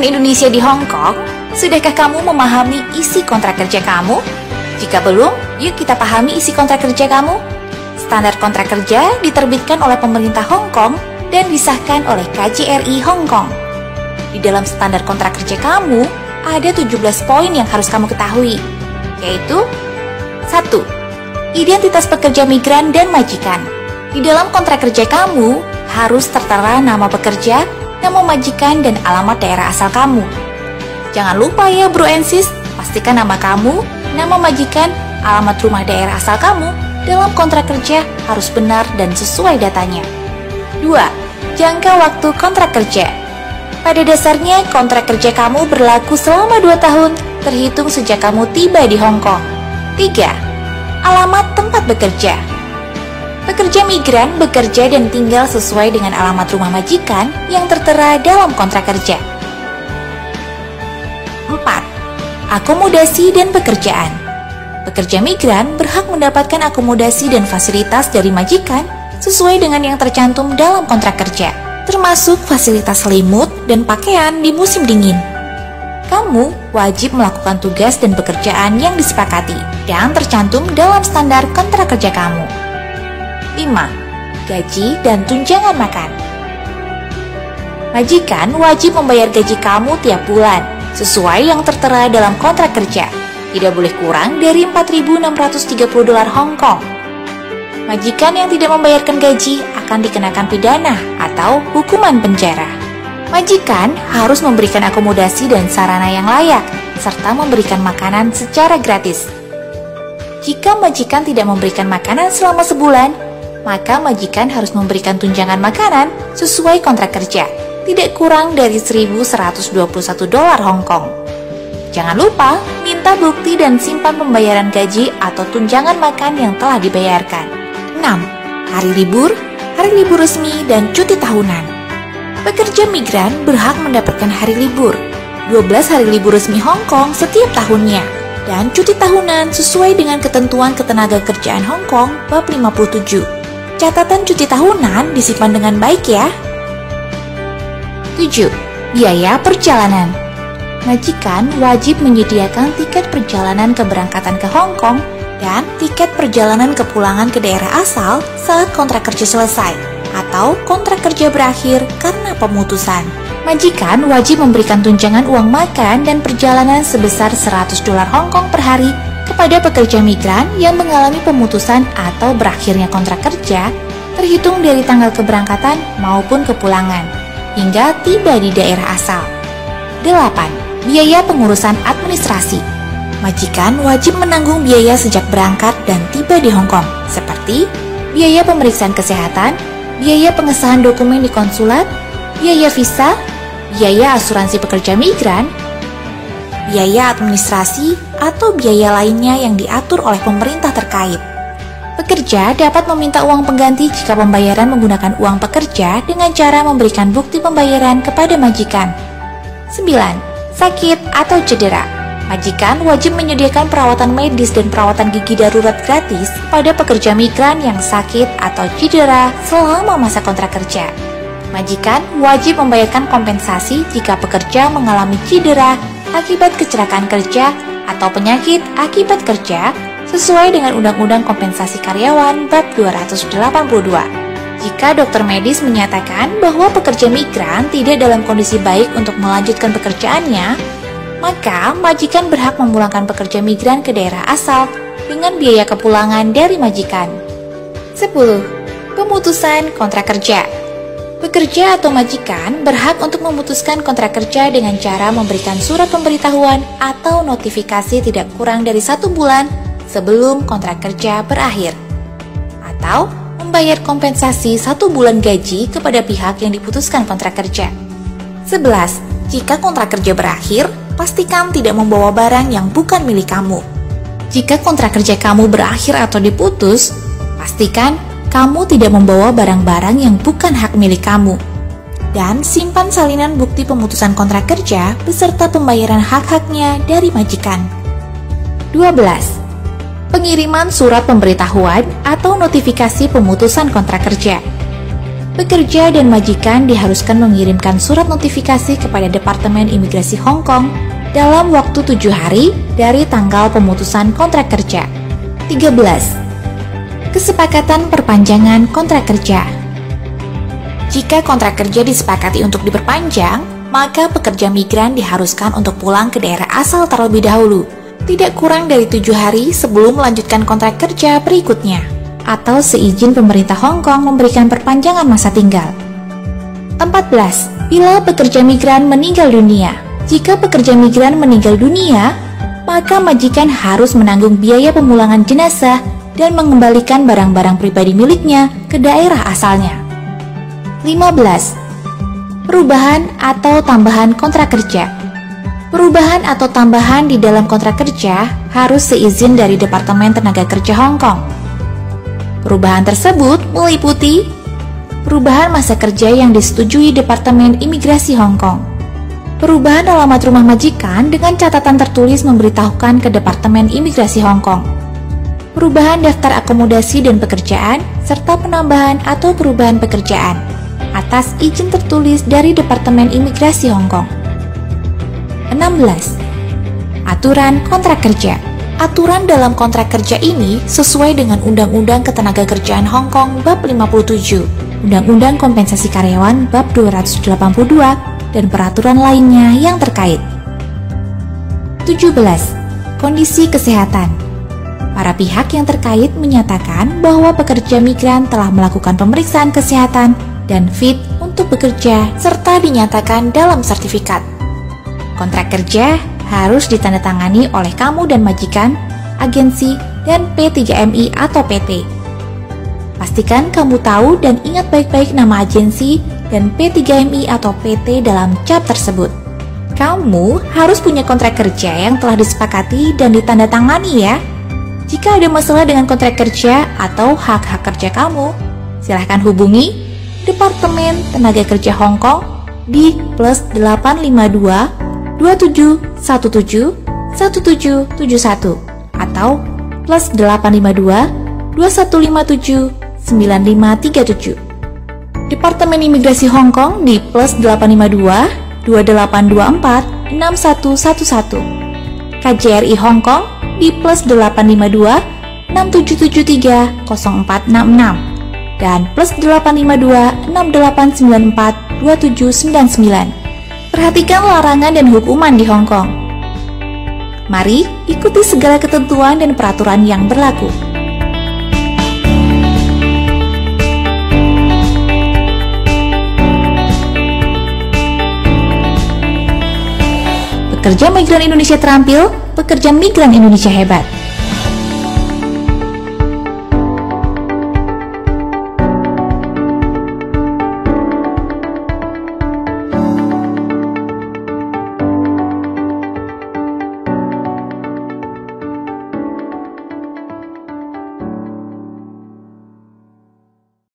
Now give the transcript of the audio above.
dengan Indonesia di Hong Kong, sudahkah kamu memahami isi kontrak kerja kamu? Jika belum, yuk kita pahami isi kontrak kerja kamu. Standar kontrak kerja diterbitkan oleh pemerintah Hong Kong dan disahkan oleh KJRI Hong Kong. Di dalam standar kontrak kerja kamu, ada 17 poin yang harus kamu ketahui, yaitu 1. Identitas pekerja migran dan majikan. Di dalam kontrak kerja kamu, harus tertera nama pekerja, nama majikan, dan alamat daerah asal kamu. Jangan lupa ya bro and sis, pastikan nama kamu, nama majikan, alamat rumah daerah asal kamu dalam kontrak kerja harus benar dan sesuai datanya. 2. Jangka waktu kontrak kerja. Pada dasarnya, kontrak kerja kamu berlaku selama 2 tahun, terhitung sejak kamu tiba di Hong Kong. 3. Alamat tempat bekerja. Pekerja migran bekerja dan tinggal sesuai dengan alamat rumah majikan yang tertera dalam kontrak kerja. 4. Akomodasi dan pekerjaan. Pekerja migran berhak mendapatkan akomodasi dan fasilitas dari majikan sesuai dengan yang tercantum dalam kontrak kerja, termasuk fasilitas selimut dan pakaian di musim dingin. Kamu wajib melakukan tugas dan pekerjaan yang disepakati dan tercantum dalam standar kontrak kerja kamu. 5. Gaji dan tunjangan makan. Majikan wajib membayar gaji kamu tiap bulan, sesuai yang tertera dalam kontrak kerja. Tidak boleh kurang dari $4.630 Hong Kong. Majikan yang tidak membayarkan gaji akan dikenakan pidana atau hukuman penjara. Majikan harus memberikan akomodasi dan sarana yang layak, serta memberikan makanan secara gratis. Jika majikan tidak memberikan makanan selama sebulan, maka majikan harus memberikan tunjangan makanan sesuai kontrak kerja, tidak kurang dari $1.121 Hong Kong. Jangan lupa, minta bukti dan simpan pembayaran gaji atau tunjangan makan yang telah dibayarkan. 6. Hari libur resmi, dan cuti tahunan. Pekerja migran berhak mendapatkan hari libur, 12 hari libur resmi Hong Kong setiap tahunnya, dan cuti tahunan sesuai dengan ketentuan Ketenagakerjaan Hong Kong bab 57. Catatan cuti tahunan disimpan dengan baik ya. 7. Biaya perjalanan. Majikan wajib menyediakan tiket perjalanan keberangkatan ke Hong Kong dan tiket perjalanan kepulangan ke daerah asal saat kontrak kerja selesai atau kontrak kerja berakhir karena pemutusan. Majikan wajib memberikan tunjangan uang makan dan perjalanan sebesar $100 Hong Kong per hari kepada pekerja migran yang mengalami pemutusan atau berakhirnya kontrak kerja terhitung dari tanggal keberangkatan maupun kepulangan hingga tiba di daerah asal. 8. Biaya pengurusan administrasi. Majikan wajib menanggung biaya sejak berangkat dan tiba di Hong Kong, seperti biaya pemeriksaan kesehatan, biaya pengesahan dokumen di konsulat, biaya visa, biaya asuransi pekerja migran, biaya administrasi, atau biaya lainnya yang diatur oleh pemerintah terkait. Pekerja dapat meminta uang pengganti jika pembayaran menggunakan uang pekerja dengan cara memberikan bukti pembayaran kepada majikan. 9. Sakit atau cedera. Majikan wajib menyediakan perawatan medis dan perawatan gigi darurat gratis pada pekerja migran yang sakit atau cedera selama masa kontrak kerja. Majikan wajib membayarkan kompensasi jika pekerja mengalami cedera akibat kecelakaan kerja atau penyakit akibat kerja sesuai dengan Undang-Undang Kompensasi Karyawan bab 282. Jika dokter medis menyatakan bahwa pekerja migran tidak dalam kondisi baik untuk melanjutkan pekerjaannya, maka majikan berhak memulangkan pekerja migran ke daerah asal dengan biaya kepulangan dari majikan. 10. Pemutusan kontrak kerja. Pekerja atau majikan berhak untuk memutuskan kontrak kerja dengan cara memberikan surat pemberitahuan atau notifikasi tidak kurang dari 1 bulan sebelum kontrak kerja berakhir, atau membayar kompensasi 1 bulan gaji kepada pihak yang diputuskan kontrak kerja. 11. Jika kontrak kerja berakhir, pastikan tidak membawa barang yang bukan milik kamu. Jika kontrak kerja kamu berakhir atau diputus, pastikan kamu tidak membawa barang-barang yang bukan hak milik kamu. Dan simpan salinan bukti pemutusan kontrak kerja beserta pembayaran hak-haknya dari majikan. 12. Pengiriman surat pemberitahuan atau notifikasi pemutusan kontrak kerja. Pekerja dan majikan diharuskan mengirimkan surat notifikasi kepada Departemen Imigrasi Hong Kong dalam waktu 7 hari dari tanggal pemutusan kontrak kerja. 13. Kesepakatan perpanjangan kontrak kerja. Jika kontrak kerja disepakati untuk diperpanjang, maka pekerja migran diharuskan untuk pulang ke daerah asal terlebih dahulu, tidak kurang dari 7 hari sebelum melanjutkan kontrak kerja berikutnya, atau seizin pemerintah Hong Kong memberikan perpanjangan masa tinggal. 14. Bila pekerja migran meninggal dunia. Jika pekerja migran meninggal dunia, maka majikan harus menanggung biaya pemulangan jenazah dan mengembalikan barang-barang pribadi miliknya ke daerah asalnya. 15. Perubahan atau tambahan kontrak kerja. Perubahan atau tambahan di dalam kontrak kerja harus seizin dari Departemen Tenaga Kerja Hong Kong. Perubahan tersebut meliputi perubahan masa kerja yang disetujui Departemen Imigrasi Hong Kong, perubahan alamat rumah majikan dengan catatan tertulis memberitahukan ke Departemen Imigrasi Hong Kong, perubahan daftar akomodasi dan pekerjaan, serta penambahan atau perubahan pekerjaan atas izin tertulis dari Departemen Imigrasi Hong Kong. 16. Aturan kontrak kerja. Aturan dalam kontrak kerja ini sesuai dengan Undang-Undang Ketenagakerjaan Hong Kong Bab 57, Undang-Undang Kompensasi Karyawan Bab 282, dan peraturan lainnya yang terkait. 17. Kondisi kesehatan. Para pihak yang terkait menyatakan bahwa pekerja migran telah melakukan pemeriksaan kesehatan dan fit untuk bekerja serta dinyatakan dalam sertifikat. Kontrak kerja harus ditandatangani oleh kamu dan majikan, agensi, dan P3MI atau PT. Pastikan kamu tahu dan ingat baik-baik nama agensi dan P3MI atau PT dalam cap tersebut. Kamu harus punya kontrak kerja yang telah disepakati dan ditandatangani ya. Jika ada masalah dengan kontrak kerja atau hak-hak kerja kamu, silahkan hubungi Departemen Tenaga Kerja Hong Kong di +852 2717 1771 atau +852 2157 9537. Departemen Imigrasi Hong Kong di +852 2824 6111. KJRI Hong Kong di +852 6773 0466 dan +852 6894 2799. Perhatikan larangan dan hukuman di Hong Kong. Mari ikuti segala ketentuan dan peraturan yang berlaku. Pekerja migran Indonesia terampil, pekerja migran Indonesia hebat.